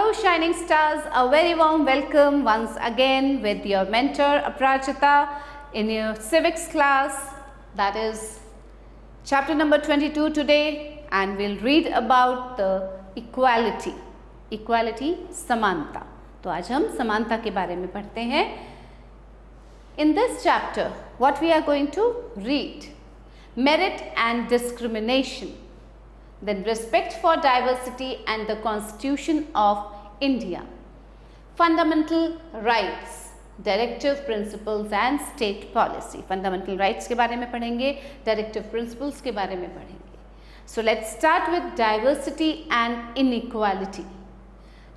Hello shining stars, a very warm welcome once again with your mentor Aprajita in your civics class, that is chapter number 22 today, and we'll read about the equality समानता. तो आज हम समानता के बारे में पढ़ते हैं. In this chapter what we are going to read: merit and discrimination, then respect for diversity and the Constitution of India, fundamental rights, directive principles and state policy. Fundamental rights के बारे में पढ़ेंगे, directive principles के बारे में पढ़ेंगे. So let's start with diversity and inequality.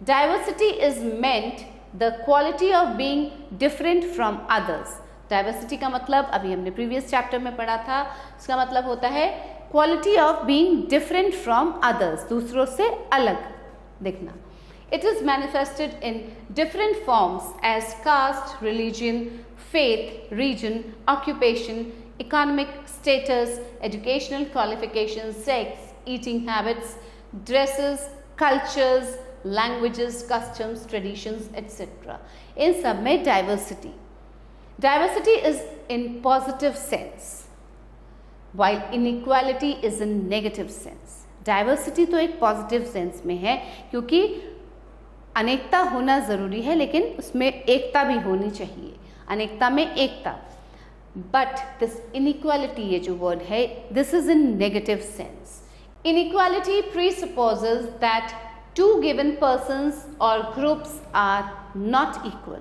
Diversity is meant the quality of being different from others. Diversity का मतलब अभी हमने previous chapter में पढ़ा था, उसका मतलब होता है quality of being different from others, दूसरों से अलग दिखना. It is manifested in different forms as caste, religion, faith, region, occupation, economic status, educational qualifications, sex, eating habits, dresses, cultures, languages, customs, traditions, etc. इन सब में diversity is in positive sense, while inequality is in negative sense. Diversity तो एक positive sense में है क्योंकि अनेकता होना ज़रूरी है, लेकिन उसमें एकता भी होनी चाहिए, अनेकता में एकता. But this inequality, ये जो word है, this is in negative sense. Inequality presupposes that two given persons or groups are not equal.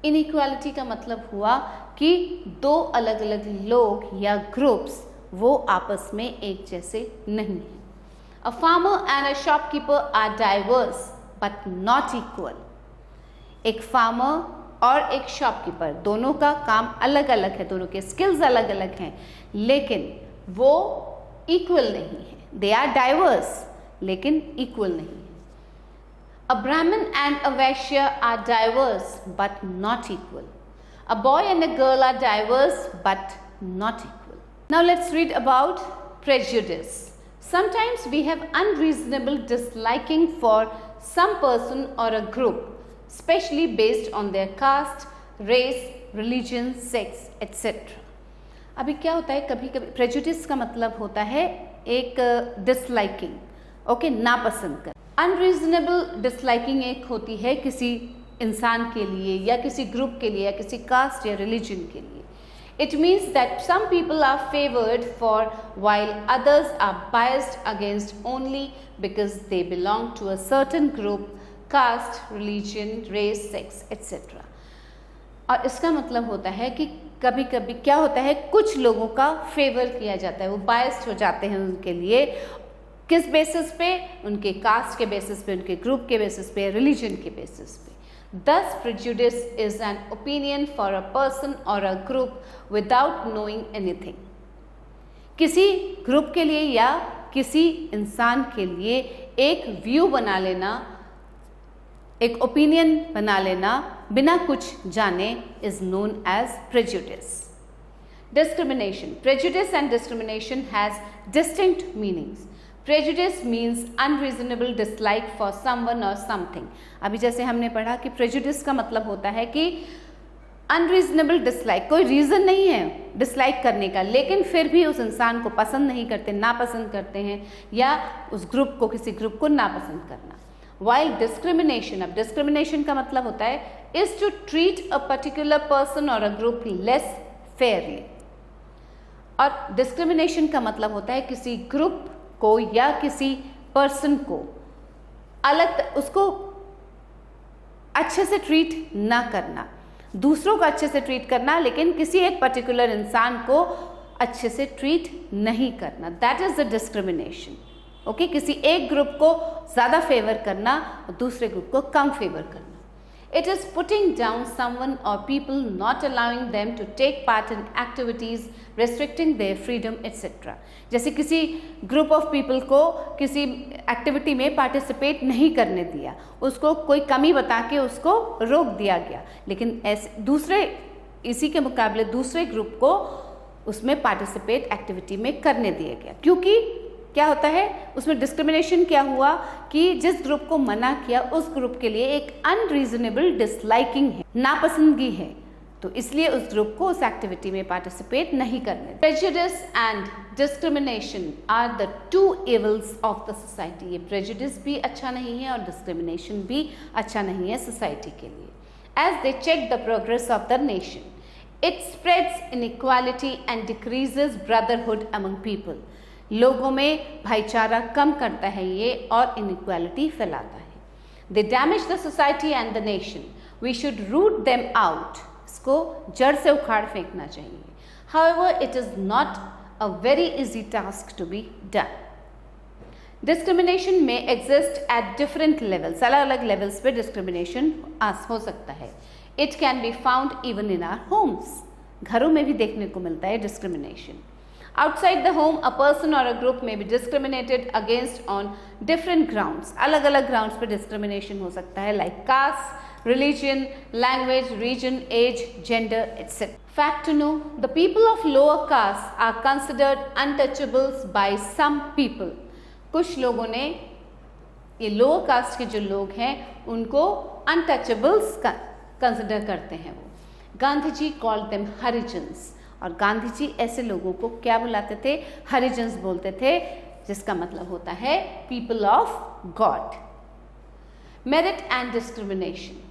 Inequality का मतलब हुआ कि दो अलग अलग लोग या ग्रुप्स वो आपस में एक जैसे नहीं हैं. A farmer and a shopkeeper are diverse but not equal. एक फार्मर और एक शॉपकीपर दोनों का काम अलग अलग है, दोनों के स्किल्स अलग अलग हैं, लेकिन वो इक्वल नहीं है. They are diverse लेकिन इक्वल नहीं है. A Brahmin and a Vaishya are diverse but not equal. A boy and a girl are diverse but not equal. Now let's read about prejudice. Sometimes we have unreasonable disliking for some person or a group, especially based on their caste, race, religion, sex, etc. अभी क्या होता है, कभी कभी prejudice का मतलब होता है एक disliking, ओके, नापसंद कर. अनरीजनेबल डिसलाइकिंग एक होती है किसी इंसान के लिए या किसी ग्रुप के लिए या किसी कास्ट या रिलीजन के लिए. It means that some people are favoured for while others are biased against only because they belong to a certain group, caste, religion, race, sex etcetera. और इसका मतलब होता है कि कभी कभी क्या होता है, कुछ लोगों का फेवर किया जाता है, वो बायस्ड हो जाते हैं उनके लिए. किस बेसिस पे? उनके कास्ट के बेसिस पे, उनके ग्रुप के बेसिस पे, रिलीजन के बेसिस पे. Thus prejudice is an opinion for a person or a group without knowing anything. किसी ग्रुप के लिए या किसी इंसान के लिए एक व्यू बना लेना, एक ओपिनियन बना लेना बिना कुछ जाने is known as prejudice. Discrimination. Prejudice and discrimination has distinct meanings. Prejudice means unreasonable dislike for someone or something. अभी जैसे हमने पढ़ा कि prejudice का मतलब होता है कि unreasonable dislike, कोई रीज़न नहीं है डिसलाइक करने का, लेकिन फिर भी उस इंसान को पसंद नहीं करते, नापसंद करते हैं, या उस ग्रुप को, किसी ग्रुप को नापसंद करना. While discrimination, अब discrimination का मतलब होता है is to treat a particular person or a group less fairly. और discrimination का मतलब होता है किसी ग्रुप को या किसी पर्सन को अलग, उसको अच्छे से ट्रीट ना करना, दूसरों को अच्छे से ट्रीट करना, लेकिन किसी एक पर्टिकुलर इंसान को अच्छे से ट्रीट नहीं करना. That is the discrimination. Okay, किसी एक ग्रुप को ज़्यादा फेवर करना और दूसरे ग्रुप को कम फेवर करना. It is putting down someone or people, not allowing them to take part in activities, restricting their freedom, etc. जैसे किसी ग्रुप ऑफ पीपल को किसी एक्टिविटी में पार्टिसिपेट नहीं करने दिया, उसको कोई कमी बता के उसको रोक दिया गया, लेकिन ऐसे दूसरे, इसी के मुकाबले दूसरे ग्रुप को उसमें पार्टिसिपेट एक्टिविटी में करने दिया गया, क्योंकि क्या होता है उसमें डिस्क्रिमिनेशन क्या हुआ कि जिस ग्रुप को मना किया उस ग्रुप के लिए एक अनरीजनेबल डिसलाइकिंग है, नापसंदगी है, तो इसलिए उस ग्रुप को उस एक्टिविटी में पार्टिसिपेट नहीं करने। Prejudice and discrimination are the two evils of the society. ये प्रेजुडिस भी अच्छा नहीं है और डिस्क्रिमिनेशन भी अच्छा नहीं है सोसाइटी के लिए। As they check the progress of the nation, it spreads inequality and decreases brotherhood among people. लोगों में भाईचारा कम करता है ये और इनइक्वालिटी फैलाता है। They damage the society and the nation, we should root them out. इसको जड़ से उखाड़ फेंकना चाहिए। However it is not a very easy task to be done. Discrimination में एग्जिस्ट एट डिफरेंट लेवल्स, अलग अलग लेवल्स पे डिस्क्रिमिनेशन हो सकता है। It can be found even in our homes, घरों में भी देखने को मिलता है discrimination. Outside the home, a person or a group may be discriminated against on different grounds. अलग अलग grounds पे discrimination हो सकता है, like caste, religion, language, region, age, gender, etc. Fact to know: the people of lower caste are considered untouchables by some people. कुछ लोगों ने ये lower caste के जो लोग हैं उनको untouchables consider करते हैं। वो Gandhi ji called them Harijans, और गांधी जी ऐसे लोगों को क्या बुलाते थे? हरिजन्स बोलते थे, जिसका मतलब होता है people of God. Merit and discrimination,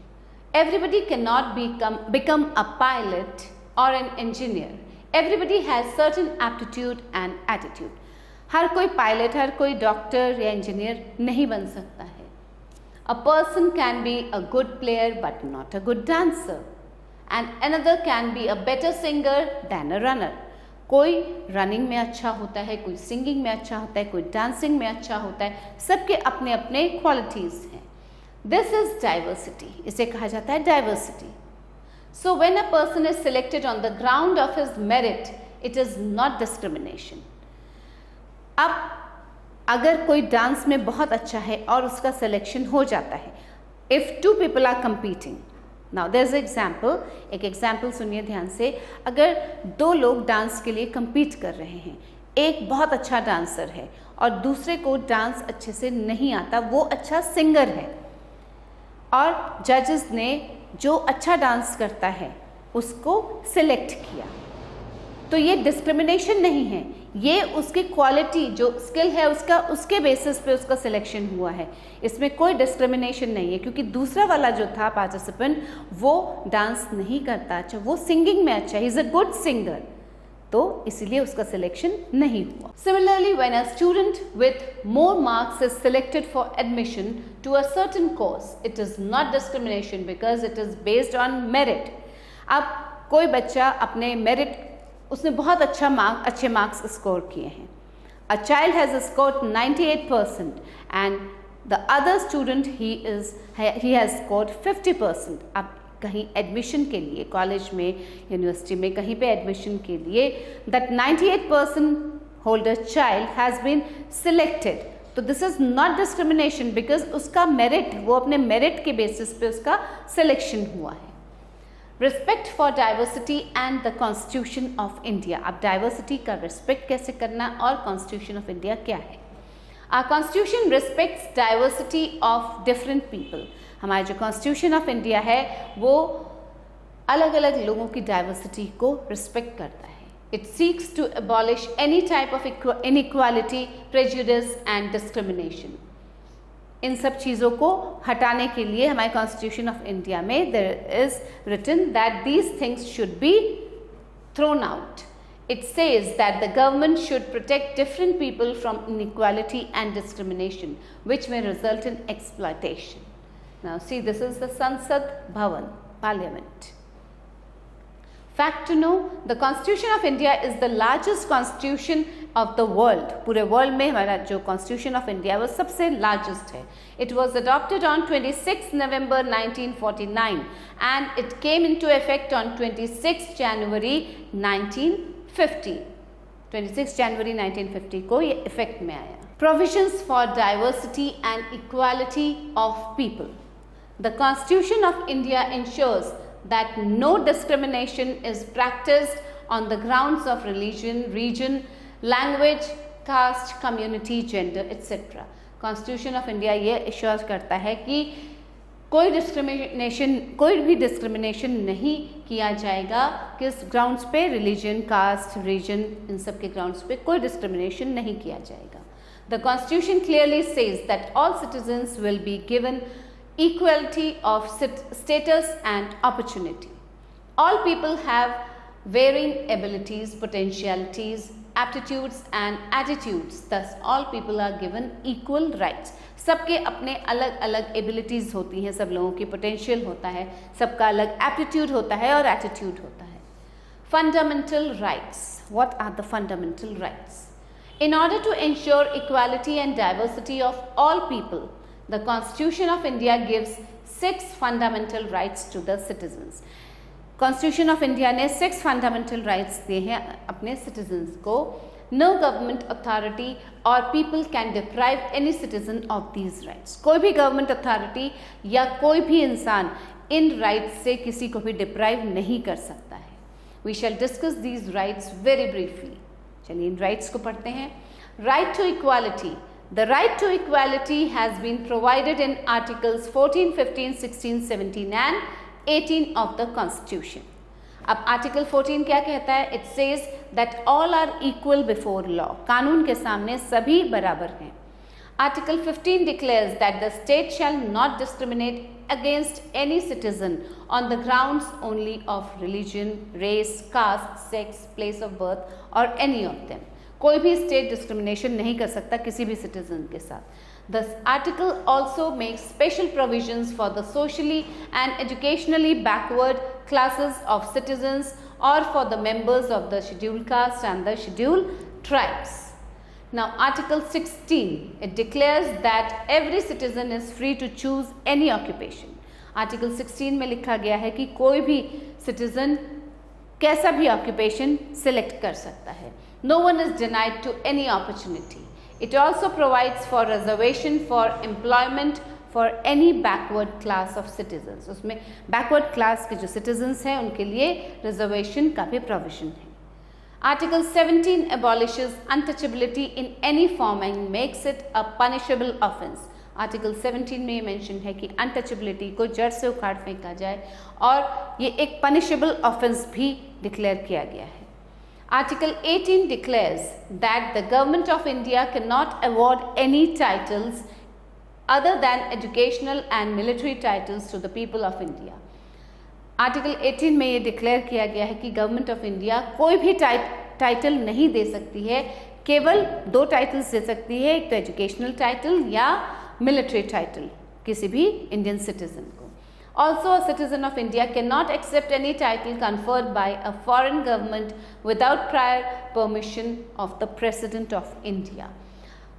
everybody can not become a pilot और an engineer. Everybody has certain aptitude and attitude. हर कोई पायलट, हर कोई डॉक्टर या इंजीनियर नहीं बन सकता है। A person can be a good player but not a good dancer, and another can be a better singer than a runner. कोई running में अच्छा होता है, कोई सिंगिंग में अच्छा होता है, कोई डांसिंग में अच्छा होता है, सबके अपने अपने क्वालिटीज़ हैं। दिस इज डाइवर्सिटी, इसे कहा जाता है diversity. So when a person is selected on the ground of his merit, it is not discrimination. अब अगर कोई डांस में बहुत अच्छा है और उसका सिलेक्शन हो जाता है, if two people are competing, now there is example, एक एग्जाम्पल सुनिए ध्यान से। अगर दो लोग डांस के लिए compete कर रहे हैं, एक बहुत अच्छा डांसर है और दूसरे को डांस अच्छे से नहीं आता, वो अच्छा सिंगर है, और जजेस ने जो अच्छा डांस करता है उसको सिलेक्ट किया, तो ये डिस्क्रिमिनेशन नहीं है, ये उसकी क्वालिटी जो स्किल है उसके बेसिस पे उसका सिलेक्शन हुआ है। इसमें कोई डिस्क्रिमिनेशन नहीं है, क्योंकि दूसरा वाला जो था पार्टिसिपेंट वो डांस नहीं करता अच्छा, वो सिंगिंग में अच्छा, he is a good singer, तो इसीलिए उसका सिलेक्शन नहीं हुआ। Similarly when a student with more marks is selected for admission to a certain course, it is not discrimination because it is based on merit. अब कोई बच्चा अपने merit, उसने बहुत अच्छे मार्क्स स्कोर किए हैं। A child has scored 98% and the other student he has scored 50%। अब कहीं एडमिशन के लिए, कॉलेज में, यूनिवर्सिटी में, कहीं पे एडमिशन के लिए, that 98% holder child has been selected, तो this is not discrimination because उसका मेरिट, वो अपने मेरिट के बेसिस पे उसका सिलेक्शन हुआ है। Respect for diversity and the constitution of India. अब डाइवर्सिटी का रिस्पेक्ट कैसे करना और कॉन्स्टिट्यूशन ऑफ इंडिया क्या है? Our constitution respects diversity of different people. हमारा जो कॉन्स्टिट्यूशन ऑफ इंडिया है वो अलग अलग लोगों की डाइवर्सिटी को रिस्पेक्ट करता है। It seeks to abolish any type of inequality, prejudice and discrimination. इन सब चीज़ों को हटाने के लिए हमारे कॉन्स्टिट्यूशन ऑफ इंडिया में there is written that these things should be thrown out. It says that the government should protect different people from inequality and discrimination which may result in exploitation. Now see, this is the Sansad Bhavan, parliament. Fact to know: the Constitution of India is the largest constitution of the world. पूरे world में हमारा जो Constitution of India वो सबसे largest है। It was adopted on 26 November 1949 and it came into effect on 26 January 1950. 26 January 1950 को ये effect में आया। Provisions for diversity and equality of people. The Constitution of India ensures that no discrimination is practiced on the grounds of religion, region, language, caste, community, gender, etc. Constitution of India ये assure करता है कि कोई भी discrimination नहीं किया जाएगा। किस ग्राउंड्स पे? रिलीजन, कास्ट, रीजन, इन सब के ग्राउंड्स पे कोई डिस्क्रिमिनेशन नहीं किया जाएगा। The constitution clearly says that all citizens will be given equality of status and opportunity. All people have varying abilities, potentialities, aptitudes and attitudes. Thus, all people are given equal rights. सबके अपने अलग अलग abilities होती हैं, सब लोगों की potential होता है, सबका अलग एप्टीट्यूड होता है और एटीट्यूड होता है। Fundamental rights. What are the fundamental rights? In order to ensure equality and diversity of all people, the Constitution of India gives 6 fundamental rights to the citizens. Constitution of India ने 6 fundamental rights दिए हैं अपने citizens को। No government authority or people can deprive any citizen of these rights. कोई भी government authority या कोई भी इंसान इन rights से किसी को भी deprive नहीं कर सकता है। We shall discuss these rights very briefly. चलिए इन rights को पढ़ते हैं। Right to equality. The right to equality has been provided in Articles 14, 15, 16, 17 and 18 of the Constitution. अब Article 14 क्या कहता है? It says that all are equal before law. कानून के सामने सभी बराबर हैं। Article 15 declares that the state shall not discriminate against any citizen on the grounds only of religion, race, caste, sex, place of birth or any of them. कोई भी state discrimination नहीं कर सकता किसी भी सिटीजन के साथ। This article also makes special provisions for the socially and educationally backward classes of citizens or for the members of the scheduled caste and the scheduled tribes. Now Article 16, it declares that every citizen is free to choose any occupation. Article 16 में लिखा गया है कि कोई भी citizen कैसा भी occupation select कर सकता है। No one is denied to any opportunity. It also provides for reservation for employment for any backward class of citizens. उसमें backward class के जो citizens हैं उनके लिए reservation का भी provision है। Article 17 abolishes untouchability in any form and makes it a punishable offence. Article 17 में ये mention है कि untouchability को जड़ से उखाड़ फेंका जाए और ये एक punishable offence भी declare किया गया है। Article 18 declares that the Government of India cannot award any titles other than educational and military titles to the people of India. Article 18 में ये डिक्लेयर किया गया है कि गवर्नमेंट ऑफ इंडिया कोई भी टाइटल नहीं दे सकती है, केवल 2 टाइटल्स दे सकती है, एक तो एजुकेशनल टाइटल या मिलिट्री टाइटल किसी भी इंडियन सिटीजन को। Also, a citizen of India cannot accept any title conferred by a foreign government without prior permission of the President of India.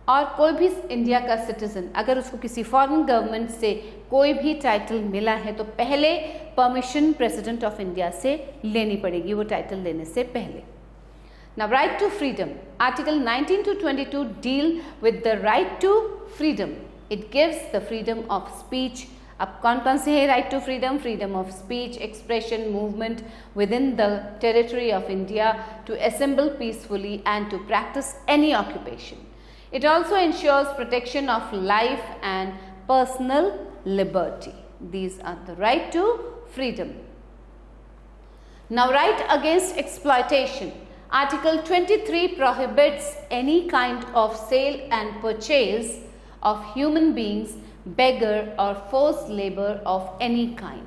और कोई भी इंडिया का सिटीजन अगर उसको किसी फॉरेन गवर्नमेंट से कोई भी टाइटल मिला है तो पहले परमिशन प्रेसिडेंट ऑफ इंडिया से लेनी पड़ेगी वो टाइटल लेने से पहले। Now, right to freedom. Article 19 to 22 deal with the right to freedom. It gives the freedom of speech. अब कौन कौन से है right to freedom? Freedom of speech, expression, movement within the territory of India, to assemble peacefully and to practise any occupation. It also ensures protection of life and personal liberty. These are the right to freedom. Now right against exploitation. Article 23 prohibits any kind of sale and purchase of human beings, beggar or forced labor of any kind.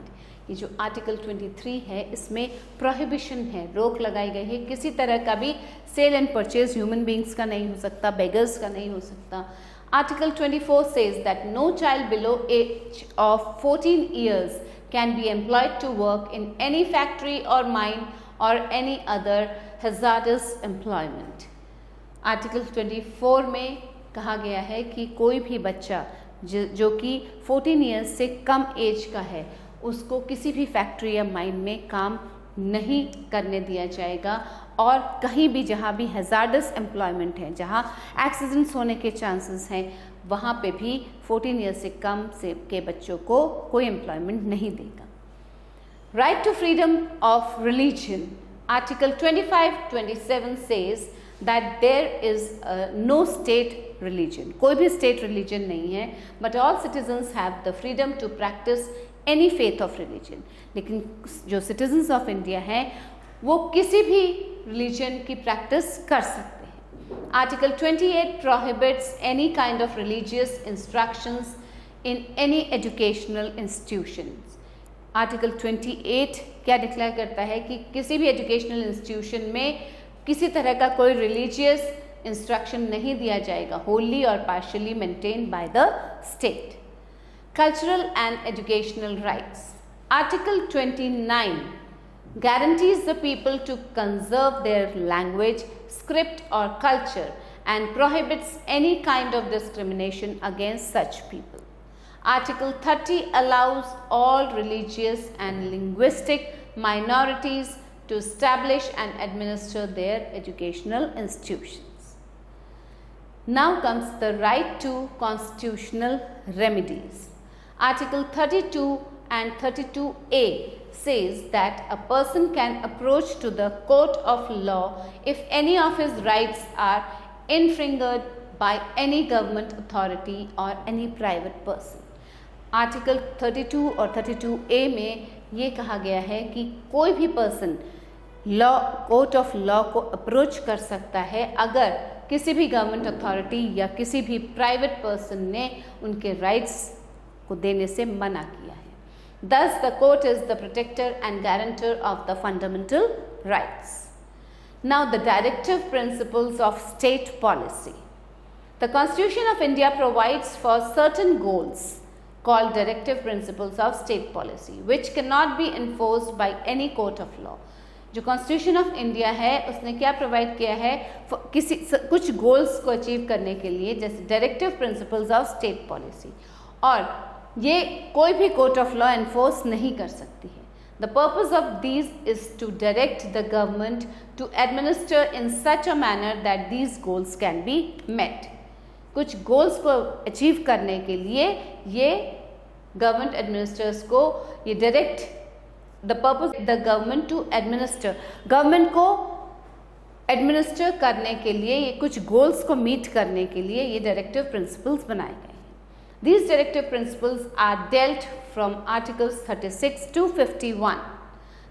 ये जो article 23 है इसमें prohibition है, रोक लगाई गई है, किसी तरह का भी sale and purchase human beings का नहीं हो सकता, बेगर्स का नहीं हो सकता. Article 24 says that no child below age of 14 years can be employed to work in any factory or mine or any other hazardous employment. Article 24 में कहा गया है कि कोई भी बच्चा जो कि 14 ईयर्स से कम एज का है उसको किसी भी फैक्ट्री या माइन में काम नहीं करने दिया जाएगा और कहीं भी जहाँ भी हैजार्डस एम्प्लॉयमेंट है, जहाँ एक्सीडेंट्स होने के चांसेस हैं, वहाँ पे भी 14 ईयर्स से कम से के बच्चों को कोई एम्प्लॉयमेंट नहीं देगा. Right to freedom of religion. Article 25-27 says that there is no state religion, कोई भी state religion नहीं है, but all citizens have the freedom to practice any faith of religion. लेकिन जो citizens of India हैं वो किसी भी religion की practice कर सकते हैं. Article 28 prohibits any kind of religious instructions in any educational institutions. Article 28 क्या डिक्लेयर करता है कि किसी भी एजुकेशनल इंस्टीट्यूशन में किसी तरह का कोई रिलीजियस इंस्ट्रक्शन नहीं दिया जाएगा, होली और partially maintained by the state. Cultural and educational rights. Article 29 guarantees the people to conserve their language, script or culture and prohibits any kind of discrimination against such people. Article 30 allows all religious and linguistic minorities to establish and administer their educational institutions. Now comes the right to constitutional remedies. Article 32 and 32A says that a person can approach to the court of law if any of his rights are infringed by any government authority or any private person. Article 32 और 32A में ये कहा गया है कि कोई भी person court of law को अप्रोच कर सकता है अगर किसी भी गवर्नमेंट अथॉरिटी या किसी भी प्राइवेट पर्सन ने उनके राइट्स को देने से मना किया है. Thus, the court is the protector and guarantor of the fundamental rights. Now, the directive principles of state policy. The Constitution of India provides for certain goals called directive principles of state policy, which cannot be enforced by any court of law. जो constitution of India है उसने क्या provide किया है कुछ goals को achieve करने के लिए, जैसे directive principles of state policy, और ये कोई भी कोर्ट ऑफ लॉ एनफोर्स नहीं कर सकती है. The purpose of these is to direct the government to administer in such a manner that these goals can be met. कुछ गोल्स को अचीव करने के लिए ये गवर्नमेंट एडमिनिस्ट्रेटर्स को ये direct the purpose the government to administer, government को administer करने के लिए ये कुछ गोल्स को मीट करने के लिए ये डायरेक्टिव प्रिंसिपल्स बनाए गए हैं. These directive principles are dealt from articles 36 to 51.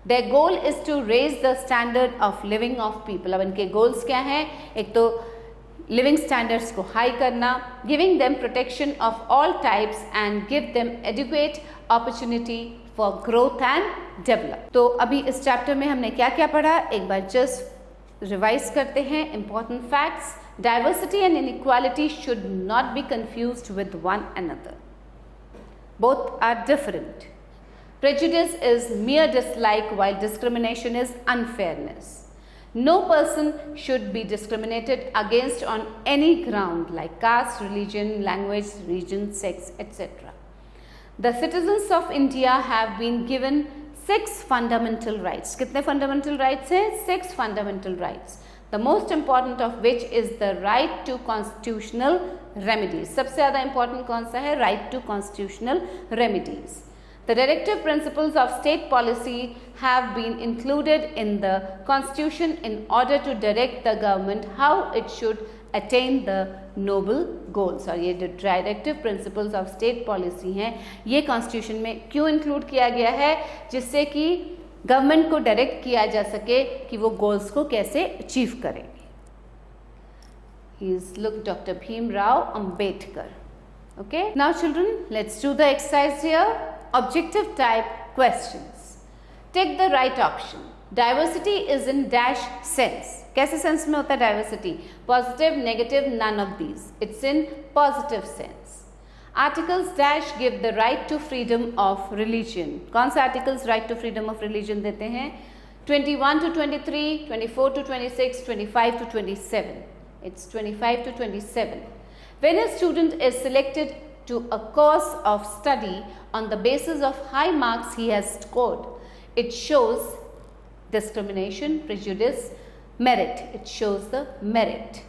Their goal is to raise the standard of living of people. अब इनके गोल्स क्या हैं? एक तो लिविंग स्टैंडर्ड्स को हाई करना, giving them protection of all types and give them educate opportunity for growth and develop. तो अभी इस चैप्टर में हमने क्या क्या पढ़ा, एक बार जस्ट रिवाइज करते हैं. Important facts. Diversity and inequality should not be confused with one another. Both are different. Prejudice is mere dislike while discrimination is unfairness. No person should be discriminated against on any ground like caste, religion, language, region, sex, etc. The citizens of India have been given 6 fundamental rights. कितने fundamental rights हैं? 6 fundamental rights. The most important of which is the right to constitutional remedies. सबसे ज़्यादा important कौन सा है? Right to constitutional remedies. The directive principles of state policy have been included in the Constitution in order to direct the government how it should attain the noble goals. और ये जो directive principles of state policy हैं ये Constitution में क्यों include किया गया है? जिससे कि government को direct किया जा सके कि वो goals को कैसे achieve करेंगे. He is Dr. Bhim Rao Ambedkar. Okay. Now children, let's do the exercise here. Objective type questions. Take the right option. Diversity is in dash sense. कैसे sense में होता है diversity? Positive, negative, none of these. It's in positive sense. Articles dash give the right to freedom of religion. कौन से articles right to freedom of religion देते हैं? 21 to 23, 24 to 26, 25 to 27. It's 25 to 27. When a student is selected to a course of study on the basis of high marks he has scored, it shows discrimination, prejudice, merit. It shows the merit.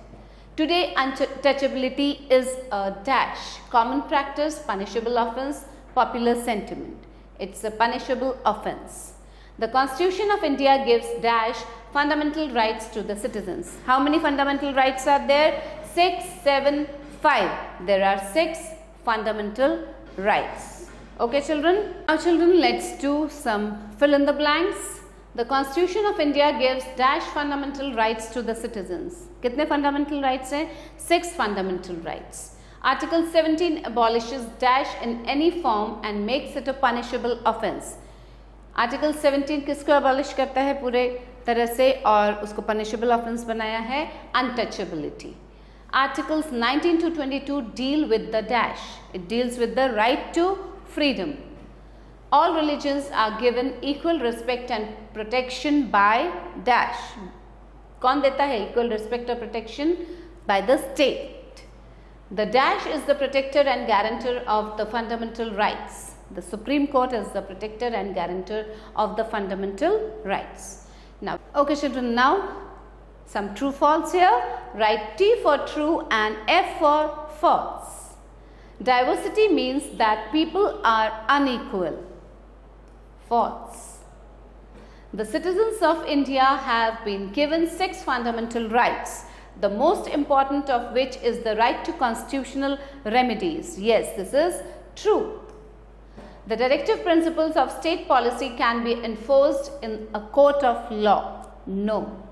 Today, untouchability is a dash, common practice, punishable offense, popular sentiment. It's a punishable offense. The Constitution of India gives dash fundamental rights to the citizens. How many fundamental rights are there? 6, 7, 5. There are 6 fundamental rights. Okay children? Now children, let's do some fill in the blanks. The Constitution of India gives dash fundamental rights to the citizens. कितने fundamental rights हैं? 6 fundamental rights. Article 17 abolishes dash in any form and makes it a punishable offence. Article 17 किसको abolish करता है पूरे तरह से और उसको punishable offence बनाया है? Untouchability. Articles 19 to 22 deal with the dash. It deals with the right to freedom. All religions are given equal respect and protection by dash. कौन देता है equal respect or protection? By the state. The dash is the protector and guarantor of the fundamental rights. The Supreme Court is the protector and guarantor of the fundamental rights. Now, okay children, now some true false here. Write T for true and F for false. Diversity means that people are unequal. False. The citizens of India have been given 6 fundamental rights, the most important of which is the right to constitutional remedies. Yes, this is true. The directive principles of state policy can be enforced in a court of law. No.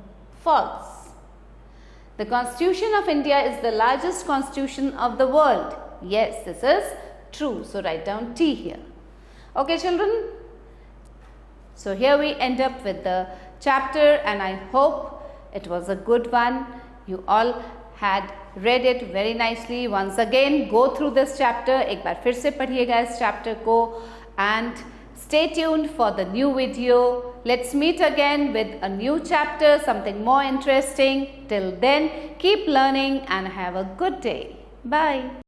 False. The Constitution of India is the largest constitution of the world. Yes, this is true. So write down T here. Okay children. So here we end up with the chapter and I hope it was a good one. You all had read it very nicely. Once again go through this chapter. एक बार फिर से पढ़िएगा इस chapter को and stay tuned for the new video. Let's meet again with a new chapter, something more interesting. Till then, keep learning and have a good day. Bye.